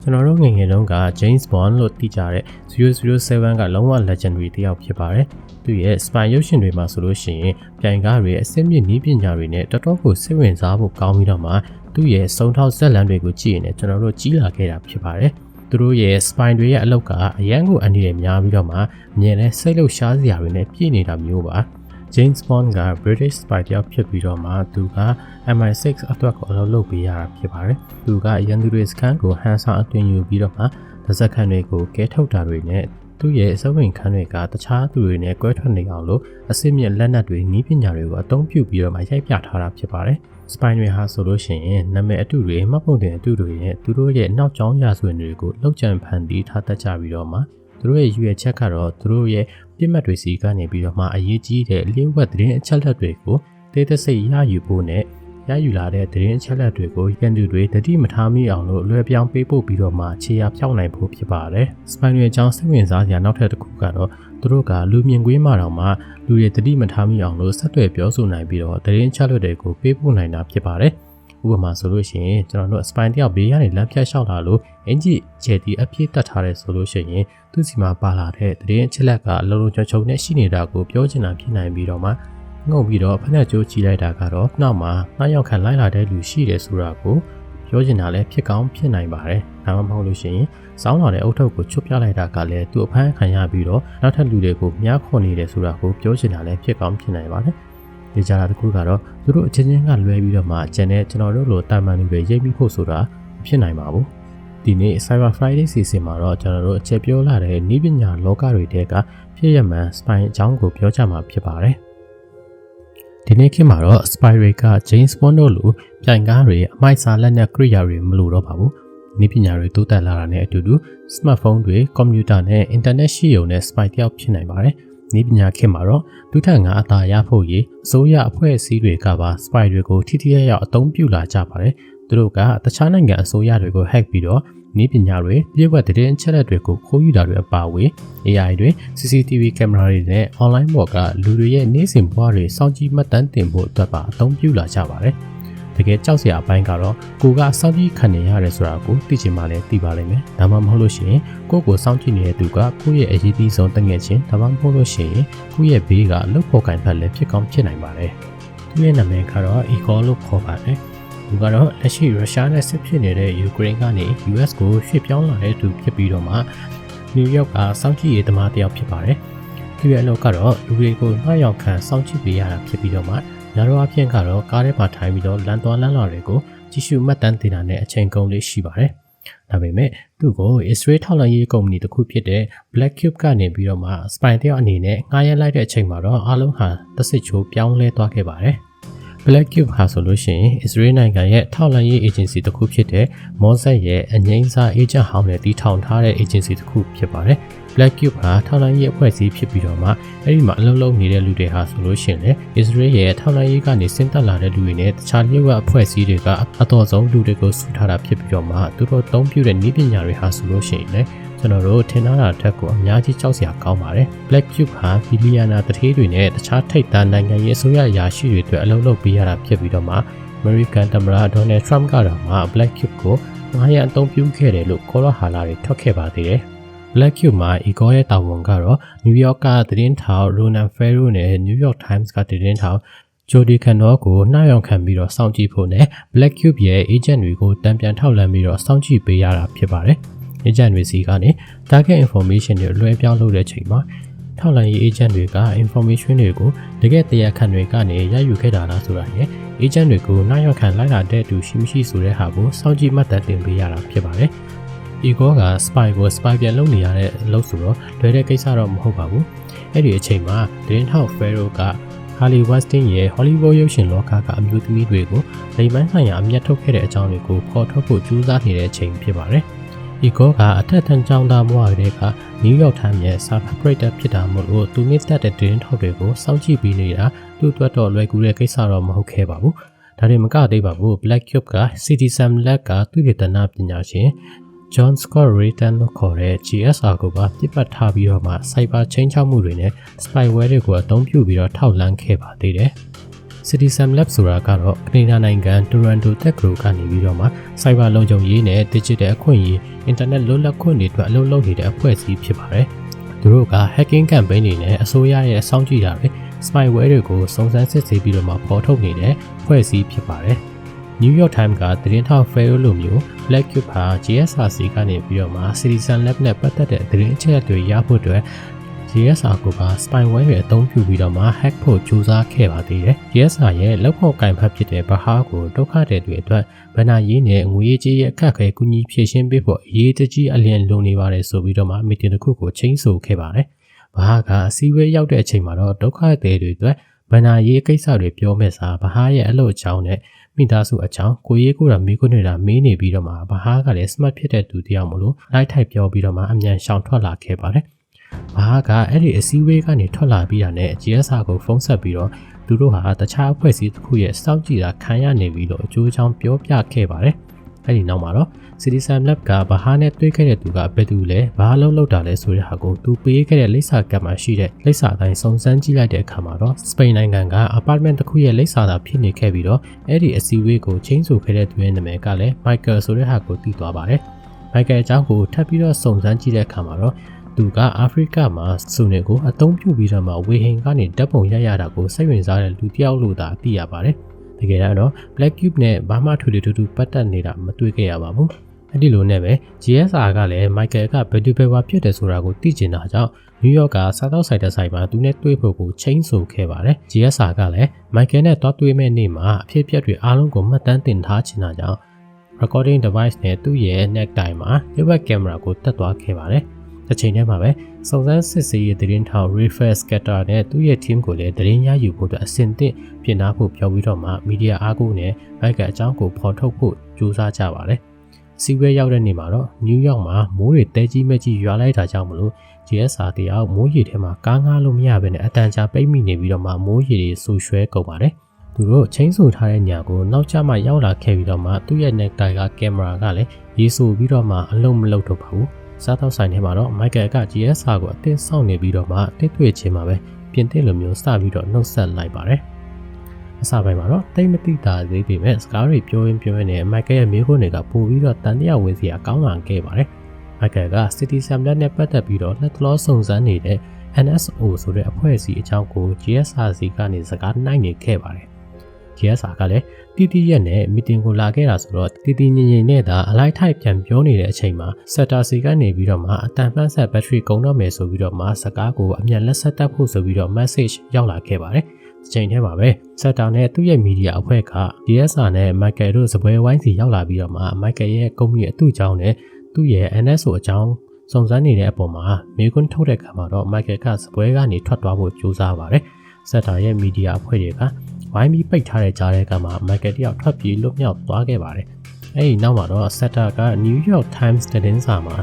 ကျွန်တော်တို့ငယ်ငယ်တုန်းက James Bond လို့သိကြတဲ့007ကလုံးဝ legendary တယောက်ဖြစ်ပါတယ်။သူရဲ့ spy ရုပ်ရှင်တွေမှာဆိုလို့ရှိရင်ပြိုင်ကားတွေအစစ်မြစ်နည်းပညာတွေနဲ့တော်တော်ကိုစိတ်ဝင်စားဖို့ကောင်းပြီးတော့မှသူ့ရဲ့စုံထောက်ဇက်လန်တွေကိုကြည့်ရင်ကျွန်တော်တို့ကြီးလာခဲ့တာဖြစ်ပါတယ်။သူတို့ရဲ့ spy တွေရဲ့အလုပ်ကအရန်ကိုအန္တရာယ်များပြီးတော့မှမြင်တဲ့စိတ်လှုပ်ရှားစရာတွေနဲ့ပြည့်နေတာမျိုးပါ။ James Bond က British spy တယောက်ဖြစ်ပြီးတော့မှသူက MI6 အတွက်ကိုအလုပ်လုပ်ပေးရတာဖြစ်ပါတယ်။သူကရန်သူတွေစခန်းကိုဟန်ဆောင်အသွင်ယူပြီးတော့မှဒဇက်ခန်းတွေကိုကဲထုတ်တာတွေနဲ့သူ့ရဲ့စဝင်ခန်းတွေကတခြားသူတွေနဲ့ကွဲထွက်နေအောင်လို့အစစ်မြစ်လက်နက်တွေနည်းပညာတွေကိုအသုံးပြုပြီးတော့မှရိုက်ပြထားတာဖြစ်ပါတယ်။ spy တွေဟာဆိုလို့ရှိရင်နာမည်အတုတွေမှတ်ပုံတင်အတုတွေနဲ့သူတို့ရဲ့နောက်ကျောင်းရာဇဝင်တွေကိုလောက်ကျန်ဖန်တီးထားတတ်ကြပြီးတော့မှသူတို့ရဲ့ရွေးချက်ကတော့သူတို့ရဲ့ပြစ်မှတ်တွေစီကနေပြီးတော့မှအရေးကြီးတဲ့လျှို့ဝှက်သတင်းအချက်လက်တွေကိုတေးသစိတ်ရယူဖို့နဲ့ရယူလာတဲ့သတင်းအချက်လက်တွေကိုရန်သူတွေတတိမထားမိအောင်လို့လွယ်ပြောင်းပေးပို့ပြီးတော့မှခြေရာဖြောက်နိုင်ဖို့ဖြစ်ပါတယ်။ spy တွေအကြောင်းစိတ်ဝင်စားစရာနောက်ထပ်တစ်ခုကတော့သူတို့ကလူမြင်ကွင်းမှာတော့မှလူတွေတတိမထားမိအောင်လို့ဆက်သွယ်ပြောဆိုနိုင်ပြီးတော့သတင်းအချက်လက်တွေကိုပေးပို့နိုင်တာဖြစ်ပါတယ်။ဥပမာဆိုလို့ရှိရင်ကျွန်တော်တို့ spy တယောက်ဘေးကနေလမ်းဖြတ်လျှောက်လာလို့အင်ဂျီကျဲတီအပြည့်တက်ထားတဲ့ဆိုလို့ရှိရင်သူ့စီမှာပါလာတဲ့သတင်းအချက်လက်ကအလုံးလုံးချုံချုံနဲ့ရှိနေတာကိုပြောချင်တာဖြစ်နိုင်ပြီးတော့မှငုံပြီးတော့ဖက်နဲ့ကြိုးကြည့်လိုက်တာကတော့နောက်မှာနှာရောက်ခံလိုက်လာတဲ့လူရှိတယ်ဆိုတာကိုပြောချင်တာလည်းဖြစ်ကောင်းဖြစ်နိုင်ပါတယ်။ဒါမှမဟုတ်လို့ရှိရင်စောင်းလာတဲ့အုတ်ထုပ်ကိုချွတ်ပြလိုက်တာကလည်းသူ့အဖမ်းခံရပြီးတော့နောက်ထပ်လူတွေကိုမြားခွန်နေတယ်ဆိုတာကိုပြောချင်တာလည်းဖြစ်ကောင်းဖြစ်နိုင်ပါတယ်။ဒီကြားတာတစ်ခုကတော့သူတို့အချင်းချင်းကလွဲပြီးတော့မှကျန်တဲ့ကျွန်တော်တို့လိုတာမန်လူတွေရိပ်မိဖို့ဆိုတာမဖြစ်နိုင်ပါဘူး။ဒီနေ့ Cyber Friday စီစဉ်မှာတော့ကျွန်တော်တို့အချက်ပြောလာတဲ့နည်းပညာလောကတွေတဲကဖြစ်ရမှန် spy အကြောင်းကိုပြောကြမှာဖြစ်ပါတယ်။ဒီနေ့ခေတ်မှာတော့ spy တွေက James Bond တို့လိုပြိုင်ကားတွေအမိုက်စားလက်နက်ကိရိယာတွေမလိုတော့ပါဘူး။နည်းပညာတွေတိုးတက်လာတာနဲ့အတူတူ smartphone တွေကွန်ပျူတာနဲ့ internet ရှိုံနဲ့ spy တယောက်ဖြစ်နိုင်ပါတယ်။နည်းပညာခေတ်မှာတော့ဒုထက်ငါအသာရဖို့ရေးအစိုးရအဖွဲ့အစည်းတွေကပါ spy တွေကိုထိထိရောက်ရောက်အသုံးပြုလာကြပါတယ်။သူတို့ကတခြားနိုင်ငံအစိုးရတွေကို hack ပြီးတော့နည်းပညာတွေပြည့်ဝတဲ့သတင်းအချက်အလက်တွေကိုခိုးယူတာတွေအပါအဝင် AI တွေ CCTV ကင်မရာတွေနဲ့ online ပေါ်ကလူတွေရဲ့နေ့စဉ်ဘဝတွေစောင့်ကြည့်မှတ်တမ်းတင်ဖို့အတွက်ပါအသုံးပြုလာကြပါတယ်။တကယ်ကြောက်စရာအပိုင်းကတော့ကိုကစောင့်ကြည့်ခံနေရတယ်ဆိုတာကိုသိချင်မှလည်းသိပါလိမ့်မယ်။ဒါမှမဟုတ်လို့ရှိရင်ကိုစောင့်ကြည့်နေတဲ့သူကကိုယ့်ရဲ့အရေးကြီးဆုံးတငယ်ချင်းဒါမှမဟုတ်လို့ရှိရင်ကိုယ့်ရဲ့ဘေးကလှုပ်ဖို့ကင်ဖက်လည်းဖြစ်ကောင်းဖြစ်နိုင်ပါတယ်။သူ့ရဲ့နာမည်ကတော့ Igor လို့ခေါ်ပါတယ်။သူကတော့လက်ရှိရုရှားနဲ့စစ်ဖြစ်နေတဲ့ယူကရိန်းကနေ US ကိုရွှေ့ပြောင်းလာတဲ့သူဖြစ်ပြီးတော့မှနယူးယောက်ကစောင့်ကြည့်ရေးသမားတစ်ယောက်ဖြစ်ပါတယ်။သူရဲ့အလုပ်ကတော့လူတွေကိုနှာရောက်ခံစောင့်ကြည့်ပေးရတာဖြစ်ပြီးတော့မှညတော့အဖြစ်ကတော့ကားထဲမှာထိုင်ပြီးတော့လမ်းသွားလမ်းလာတွေကိုကြည့်ရှုမှတ်တမ်းတင်တာနဲ့အချိန်ကုန်လေးရှိပါတယ်။ဒါပေမဲ့သူ့ကို Israel ထောက်လှမ်းရေးကုမ္ပဏီတစ်ခုဖြစ်တဲ့ Black Cube ကနေပြီးတော့မှ spy တယောက်အနေနဲ့ငှားရမ်းလိုက်တဲ့အချိန်မှာတော့အားလုံးဟာတစ်စစ်ချိုးပြောင်းလဲသွားခဲ့ပါတယ်။ Black Cube ဟာဆိုလို့ရှိရင် Israel နိုင်ငံရဲ့ထောက်လှမ်းရေး agency တစ်ခုဖြစ်တဲ့ Mossad ရဲ့အငြိမ်းစား agent ဟောင်းနဲ့တည်ထောင်ထားတဲ့ agency တစ်ခုဖြစ်ပါတယ်။ Black Cube ဟာထောက်လှမ်းရေးအဖွဲ့အစည်းဖြစ်ပြီးတော့မှအဲ့ဒီမှာအလုပ်လုပ်နေတဲ့လူတွေဟာဆိုလို့ရှိရင်လည်း Israel ရဲ့ထောက်လှမ်းရေးကနေဆင်းသက်လာတဲ့လူတွေနဲ့တခြားလျှို့ဝှက်အဖွဲ့အစည်းတွေကအတော်ဆုံးလူတွေကိုစုထားတာဖြစ်ပြီးတော့မှသူတို့အသုံးပြုတဲ့နည်းပညာတွေဟာဆိုလို့ရှိရင်လည်းကျွန်တော်တို့ထင်ထားတာတက်ကိုအများကြီးကြောက်စရာကောင်းပါတယ်။ Black Cube ဟာဘီလီယံနာတထေးတွေနဲ့တခြားထိပ်သားနိုင်ငံရေးအစိုးရအရာရှိတွေအတွက်အလုပ်လုပ်ပေးရတာဖြစ်ပြီးတော့မှ American သမ္မတ Donald Trump ကတော့မှ Black Cube ကိုငှားရမ်းအသုံးပြုခဲ့တယ်လို့ခေါ်ရဟာလာတွေထွက်ခဲ့ပါသေးတယ်။ Black Cube မှာ Igor ရဲ့တာဝန်ကတော့ New York ကသတင်းထောက် Ronan Farrow နဲ့ New York Times ကသတင်းထောက် Jody Cantor ကိုနှာရောက်ခံပြီးတော့စောင့်ကြည့်ဖို့နဲ့ Black Cube ရဲ့ agent တွေကိုတံပြန်ထောက်လှမ်းပြီးတော့စောင့်ကြည့်ပေးရတာဖြစ်ပါတယ်။ agent တွေစီကနေ target information တွေလွှဲပြောင်းလုပ်တဲ့ချိန်မှာထောက်လှမ်းရေး agent တွေက information တွေကိုတကယ်တရားခံတွေကနေရယူခဲ့တာလားဆိုတာနဲ့ agent တွေကိုနှာရောက်ခံလိုက်လာတဲ့သူရှိမရှိဆိုတဲ့ဟာကိုစောင့်ကြည့်မှတ်တမ်းတင်ပေးရတာဖြစ်ပါတယ်။ Igor က spy ကို spy ပြန်လုပ်နေရတဲ့အလုပ်ဆိုတော့လွယ်တဲ့ကိစ္စတော့မဟုတ်ပါဘူး။အဲ့ဒီအချိန်မှာသတင်းထောက် Farrow က Harley Weinstein ရဲ့ Hollywood ရုပ်ရှင်လောကကအမျိုးသမီးတွေကိုလိမ်မိုင်းဆိုင်ရာအမျက်ထုတ်ခဲ့တဲ့အကြောင်းတွေကိုဖော်ထုတ်ဖို့ကြိုးစားနေတဲ့အချိန်ဖြစ်ပါတယ်။ Igor ကအထက်ထန်ကျောင်းသားဘဝကတည်းက New York Times ရဲ့ subscriber ဖြစ်တာမို့လို့သူနစ်သက်တဲ့သတင်းထောက်တွေကိုစောင့်ကြည့်ပေးနေတာသူ့အတွက်တော့လွယ်ကူတဲ့ကိစ္စတော့မဟုတ်ခဲ့ပါဘူး။ဒါတွေမကသေးပါဘူး။ Black Cube က Citizen Lab ကသူ့ဒေသနာပညာရှင် John Scott Rayton လို့ခေါ်တဲ့ GSR ကိုပါပြစ်ပတ်ထားပြီးတော့မှ cyber ချင်းချောက်မှုတွေနဲ့ spyware တွေကိုအသုံးပြုပြီးတော့ထောက်လှမ်းခဲ့ပါသေးတယ်။ Citizen Lab ဆိုတာကတော့ကနေဒါနိုင်ငံတိုရန်တိုတက္ကသိုလ်ကနေပြီးတော့မှစိုက်ဘာလုံခြုံရေးနဲ့ digital အခွင့်အရေး internet လွတ်လပ်ခွင့်တွေအတွက်အလုပ်လုပ်နေတဲ့အဖွဲ့အစည်းဖြစ်ပါတယ်။သူတို့က hacking campaign တွေနဲ့အစိုးရရဲ့စောင့်ကြည့်တာတွေ spyware တွေကိုစုံစမ်းစစ်ဆေးပြီးတော့မှဖော်ထုတ်နေတဲ့အဖွဲ့အစည်းဖြစ်ပါတယ်။ New York Times ကသတင်းထောက် Ferro လိုမျိုး Black Cube ဟာ GSRC ကနေပြီးတော့မှ Citizen Lab နဲ့ပတ်သက်တဲ့သတင်းအချက်အလက်တွေရဖို့အတွက် GSR က spyware တွေအသုံးပြုပြီးတော့မှ hack ဖို့ကြိုးစားခဲ့ပါသေးတယ်။ GSR ရဲ့လက်ဖော်ကင်ဖတ်ဖြစ်တဲ့Bahaကိုဒုက္ခသည်တွေအတွက်ဗဏ္ဍာရေးနဲ့ငွေကြေးရဲ့အခက်အခဲကူညီဖြည့်ရှင်းပေးဖို့အရေးကြီးအလျင်လိုနေပါတယ်ဆိုပြီးတော့မှမီတင်တစ်ခုကိုချိန်ဆခဲ့ပါတယ်။ Baha ကအစည်းအဝေးရောက်တဲ့အချိန်မှာတော့ဒုက္ခသည်တွေအတွက်ဗဏ္ဍာရေးကိစ္စတွေပြောမဲ့စာ Baha ရဲ့အလုပ်အကြောင်းနဲ့မိသားစုအကြောင်းကိုရေးကိုတာမိခွန်းနေတာမေးနေပြီးတော့မှ Baha ကလည်း smart ဖြစ်တဲ့သူတယောက်မလို့လိုက်ထိုက်ပြောပြီးတော့မှအမြန်ရှောင်ထွက်လာခဲ့ပါတယ်။Baha ကအဲ့ဒီအစည်းအဝေးကနေထွက်လာပြီးတာနဲ့ GSR ကိုဖုန်းဆက်ပြီးတော့သူတို့ဟာတခြားအဖွဲ့အစည်းတစ်ခုရဲ့စောင့်ကြည့်တာခံရနေပြီလို့အကျိုးအကြောင်းပြောပြခဲ့ပါတယ်။အဲ့ဒီနောက်မှာတော့ Citizen Lab ကBaha နဲ့တွေ့ခဲ့တဲ့သူကဘယ်သူလဲဘာလို့လုပ်တာလဲဆိုတဲ့ဟာကိုသူပေးခဲ့တဲ့လိပ်စာကပ်မှာရှိတဲ့လိပ်စာတိုင်းစုံစမ်းကြည့်လိုက်တဲ့အခါမှာတော့စပိန်နိုင်ငံက apartment တစ်ခုရဲ့လိပ်စာသာဖြစ်နေခဲ့ပြီးတော့အဲ့ဒီအစည်းအဝေးကိုချိန်ဆခဲ့တဲ့သူရဲ့နာမည်ကလည်း Michael ဆိုတဲ့ဟာကိုသိသွားပါတယ်။ Michael အကြောင်းကိုထပ်ပြီးတော့စုံစမ်းကြည့်တဲ့အခါမှာတော့သူကအာဖရိကမှာစုနေကိုအသုံးပြုပြီးတော့မှဝေဟင်ကနေဓာတ်ပုံရတာကိုစိတ်ဝင်စားတဲ့လူတစ်ယောက်လို့သာသိရပါတယ်။တကယ်တော့ Black Cube နဲ့ဘာမှထူထူပတ်သက်နေတာမတွေ့ခဲ့ရပါဘူး။အဲ့ဒီလိုနဲ့ပဲ GSR ကလည်း Michael ကဘယ်သူပဲဝါဖြစ်တယ်ဆိုတာကိုသိကျင်တာကြောင့် New York ကစားတော့ဆိုင်တဲ့ဆိုင်မှာသူနဲ့တွေ့ဖို့ကိုချိန်ဆခဲ့ပါတယ်။ GSR ကလည်း Michael နဲ့တွားတွေ့မဲ့နေ့မှာအဖြစ်အပျက်တွေအားလုံးကိုမှတ်တမ်းတင်ထားချင်တာကြောင့် recording device နဲ့သူ့ရဲ့ neck တိုင်းမှာ web camera ကိုတက်သွားခဲ့ပါတယ်။တစ်ချိန်တည်းမှာပဲစုံစမ်းစစ်ဆေးရေးသတင်းထောက် Rafael Scatter နဲ့သူ့ရဲ့ team ကိုလည်းသတင်းရယူဖို့အတွက်အဆင်သင့်ပြင်ထားဖို့ပြောပြီးတော့မှမီဒီယာအားကိုးနဲ့ Michael အကြောင်းကိုဖော်ထုတ်ဖို့ကြိုးစားကြပါတယ်။စီဝဲရောက်တဲ့နေ့မှာတော့ New York မှာမိုးတွေတဲကြီးမဲ့ကြီးရွာလိုက်တာကြောင့်မလို့ GSR တယောက်မိုးရေထဲမှာကားငှားလို့မရဘဲနဲ့အတန်ကြာပိတ်မိနေပြီးတော့မှမိုးရေတွေဆူရွှဲကုန်ပါတယ်။သူတို့ချိန်ဆထားတဲ့ညာကိုနောက်ကျမှရောက်လာခဲ့ပြီးတော့မှသူ့ရဲ့ neck တိုင်းကကင်မရာကလည်းရေဆူပြီးတော့မှအလုံးမလုံးတော့ပါဘူး။စားတော့ဆိုင်ထဲမှာတော့ Michael က GSR ကိုအသင်းဆောင်နေပြီးတော့မှတိတ်တွေ့ချင်းမှာပဲပြင်သစ်လိုမျိုးစပြီးတော့နှုတ်ဆက်လိုက်ပါတယ်။အစပိုင်းမှာတော့တိတ်မတိတာသေးပေမဲ့စကားတွေပြောရင်းနဲ့ Michael ရဲ့မိခွန်းတွေကပို့ပြီးတော့တန်တရားဝင်စရာကောင်းလာခဲ့ပါတယ်။ Michael က Citizen Lab နဲ့ပတ်သက်ပြီးတော့လက်တလောစုံစမ်းနေတဲ့ NSO ဆိုတဲ့အဖွဲ့အစည်းအကြောင်းကို GSRC ကနေစကားနိုင်နေခဲ့ပါတယ်။ GSR ကလည်းတီတီရက်နဲ့မီတင်ကိုလာခဲ့တာဆိုတော့တီတီငင်ငင်နဲ့သာအလိုက်ထိုက်ပြန်ပြောနေတဲ့အချိန်မှာ Setter စီကနေပြီးတော့မှအတန်ဖန်ဆက်ဘက်ထရီကုန်တော့မယ်ဆိုပြီးတော့မှစကားကိုအမြန်လက်ဆက်တက်ဖို့ဆိုပြီးတော့ message ရောက်လာခဲ့ပါတယ်။ဒီချိန်ထဲမှာပဲ Setter နဲ့သူ့ရဲ့မီဒီယာအဖွဲ့က GSR နဲ့ Michael တို့စပွဲဝိုင်းစီရောက်လာပြီးတော့မှ Michael ရဲ့ကုမ္ပဏီအတူအကြောင်းနဲ့သူ့ရဲ့ NSO အကြောင်းစုံစမ်းနေတဲ့အပေါ်မှာမေကွန်းထုတ်တဲ့အခါမှာတော့ Michael ကစပွဲကနေထွက်သွားဖို့ကြိုးစားပါတယ်။ Setter ရဲ့မီဒီယာအဖွဲ့တွေကဝိုင်းပြီးပိတ်ထားတဲ့ကြားထဲကမှ Michael တယောက်ထွက်ပြေးလွတ်မြောက်သွားခဲ့ပါတယ်။အဲဒီနောက်မှာတော့ Setter က New York Times သတင်းစာမှာ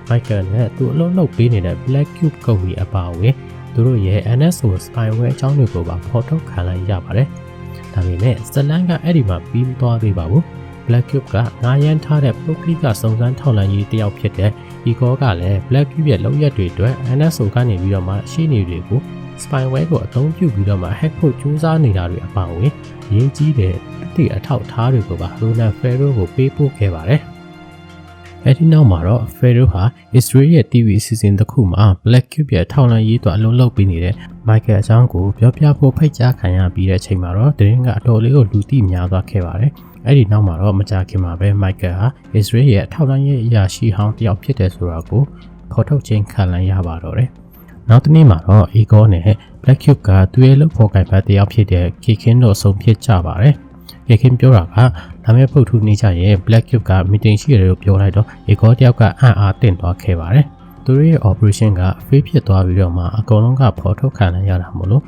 Michael နဲ့သူအလုပ်လုပ်ပေးနေတဲ့ Black Cube ကုမ္ပဏီအပါအဝင်သူတို့ရဲ့ NSO spyware အကြောင်းတွေကိုပါဖော်ထုတ်ခံလိုက်ရပါတယ်။ဒါပေမဲ့ဇလန်ကအဲ့ဒီမှာပြီးမသွားသေးပါဘူး။ Black Cube ကငားရမ်းထားတဲ့ပုဂ္ဂလိကစုံစမ်းထောက်လှမ်းရေးတယောက်ဖြစ်တဲ့ Igor ကလည်း Black Cube ရဲ့လုပ်ရက်တွေအတွက် NSO ကနေပြီးတော့မှရှင်းနေတွေကိုspyware ကိုအသုံးပြုပြီးတော့မှ hack ဖို့ကြိုးစားနေတာတွေအပါအဝင်ရင်းကြီးတဲ့တိအထောက်ထားတွေကိုပါ Ronald Ferro ကိုပေးပို့ခဲ့ပါတယ်။အဲဒီနောက်မှာတော့ Ferro ဟာ Israel ရဲ့ TV အစီအစဉ်တစ်ခုမှာ Black Cube ရဲ့ထောက်လှမ်းရေးအတွက်အလုံးလုပ်ပေးနေတဲ့ Michael အကြောင်းကိုပြောပြဖို့ဖိတ်ကြားခံရပြီးတဲ့အချိန်မှာတော့သတင်းကအတော်လေးကိုလူသိများသွားခဲ့ပါတယ်။အဲဒီနောက်မှာတော့မကြာခင်မှာပဲ Michael ဟာ Israel ရဲ့ထောက်လှမ်းရေးအရာရှိဟောင်းတစ်ယောက်ဖြစ်တယ်ဆိုတာကိုဖော်ထုတ်ခြင်းခံလိုက်ရပါတော့တယ်။နောက်တစ်နေ့မှာတော့ Igor နဲ့ Black Cube ကသူရဲ့လုပ်ဖော်ကိုင်ဖက်တယောက်ဖြစ်တဲ့ Kekin တို့ဆုံးဖြတ်ကြပါတယ်။ Kekin ပြောတာကဒါမဲ့ပုတ်ထူနေကြရဲ့ Black Cube က meeting ရှိတယ်လို့ပြောလိုက်တော့ Igor တယောက်ကအံ့အားသင့်သွားခဲ့ပါတယ်။သူတို့ရဲ့ operation က fail ဖြစ်သွားပြီးတော့မှအကုန်လုံးကဖော်ထုတ်ခံရတာမို့လို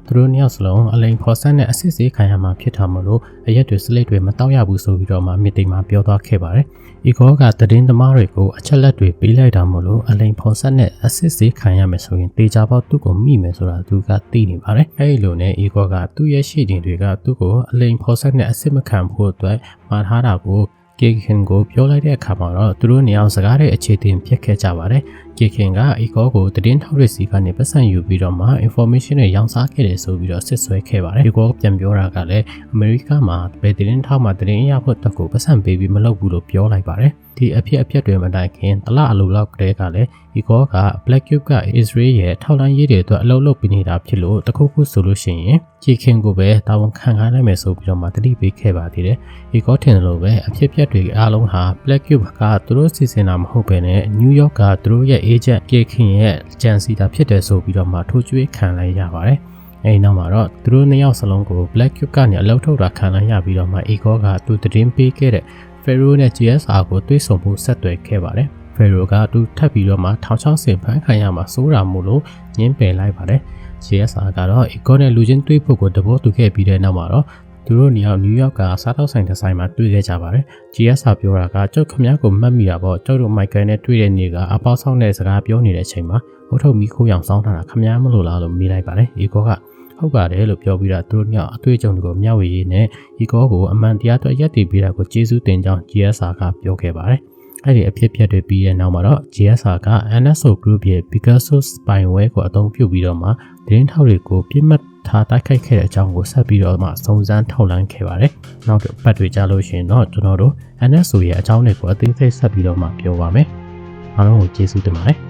့သူတို့နှစ်ယောက်စလုံးအလိန်ဖော်ဆက်နဲ့အစစ်ဆေးခံရမှာဖြစ်တာမို့လို့အရက်တွေစလိတ်တွေမတောက်ရဘူးဆိုပြီးတော့မှ meeting မှာပြောသွားခဲ့ပါတယ်။ Igor ကသတင်းသမားတွေကိုအချက်လက်တွေပေးလိုက်တာမို့လို့အလိန်ဖော်ဆက်နဲ့အစစ်ဆေးခံရမယ်ဆိုရင်တေချာပေါက်သူ့ကိုမိမယ်ဆိုတာသူကသိနေပါတယ်။အဲဒီလိုနဲ့ Igor ကသူ့ရဲ့ရှေ့တင်တွေကသူ့ကိုအလိန်ဖော်ဆက်နဲ့အစစ်မခံဖို့အတွက်မှာထားတာကိုKekin ကိုပြောလိုက်တဲ့အခါမှာတော့သူတို့နှစ်ယောက်စကားတဲ့အခြေတင်ဖြစ်ခဲ့ကြပါတယ်။ ကေခင်ကIgorကိုတည်င်းထောက်ရစီကနေပတ်စံယူပြီးတော့မှ information တွေရောင်းစားခဲ့တယ်ဆိုပြီးတော့စစ်ဆွဲခဲ့ပါတယ်Igorပြန်ပြောတာကလည်းအမေရိကမှာဘယ်တည်င်းထောက်မှတည်င်းရဖို့တက်ကိုပတ်စံပေးပြီးမလုပ်ဘူးလို့ပြောလိုက်ပါတယ်ဒီအဖြစ်တွေမတိုင်ခင်တလအလိုလောက်ကတည်းကလည်း Igor က Black Cube က Israel ရဲ့ထောက်လန်းရေးတွေအတွက်အလုပ်လုပ်ပေးနေတာဖြစ်လို့တခုခုဆိုလို့ရှိရင်ကေခင်ကိုပဲတာဝန်ခံခိုင်းနိုင်မယ်ဆိုပြီးတော့မှတတိပေးခဲ့ပါသေးတယ်Igor ထင်တယ်လို့ပဲအဖြစ်တွေအားလုံးဟာ Black Cube ကသူတို့စီစဉ်တာမဟုတ်ဘဲနဲ့ New York ကသူတို့ရဲ့ agent ကေခင်ရဲ့ဂျန်စီတာဖြစ်တယ်ဆိုပြီးတော့မှထိုးကျွေးခံလိုက်ရပါတယ်အဲဒီနောက်မှာတော့သူတို့နှစ်ယောက်စလုံးကို Black Cube ကနေအလုပ်ထုတ်တာခံလိုက်ရပြီးတော့မှ Igor ကသူသတင်းပေးခဲ့တဲ့Pharaoh နဲ့ GSR ကိုတွေးဆုံမှုဆက်သွယ်ခဲ့ပါတယ်။ Pharaoh ကသူထပ်ပြီးတော့မှ1060ဖန်ခံရမှာစိုးတာမို့လို့ညှင်းပယ်လိုက်ပါတယ်။ GSR ကတော့ Igor နဲ့လူချင်းတွေးဖို့ကိုတဘောတူခဲ့ပြီးတဲ့နောက်မှာတော့သူတို့နေရာနယူးယောက်ကစားတောက်ဆိုင်တစ်ဆိုင်မှာတွေ့ခဲ့ကြပါတယ်။ GSR ပြောတာကကျုပ်ခမည်းကိုမှတ်မိတာပေါ့ကျုပ်တို့ Michael နဲ့တွေ့တဲ့နေ့ကအပေါက်ဆောင်တဲ့စကားပြောနေတဲ့အချိန်မှာအုတ်ထုတ်မီခိုးရောင်စောင်းထားတာခမည်းမလို့လားလို့မေးလိုက်ပါတယ်။ Igor ကဟုတ်ပါတယ်လို့ပြောပြီးတော့သူတို့ညအတွေ့အကြုံတွေကိုမျှဝေရင်းနဲ့ Igor ကိုအမှန်တရားအတွက်ရက်တည်ပေးတာကိုကျေးဇူးတင်ကြောင်း GSR ကပြောခဲ့ပါတယ်။အဲ့ဒီအဖြစ်တွေပြီးတဲ့နောက်မှာတော့ GSR က NSO Group ရဲ့ Pegasus spyware ကိုအသုံးပြုပြီးတော့မှသတင်းထောက်တွေကိုပြစ်မှတ်ထားတိုက်ခိုက်ခဲ့တဲ့အကြောင်းကိုဆက်ပြီးတော့မှစုံစမ်းထောက်လှမ်းခဲ့ပါတယ်။နောက်တစ်ပတ်တွေကြာလို့ရှိရင်တော့ကျွန်တော်တို့ NSO ရဲ့အကြောင်းတွေကိုအသေးစိတ်ဆက်ပြီးတော့မှပြောပါမယ်။အားလုံးကိုကျေးဇူးတင်ပါတယ်။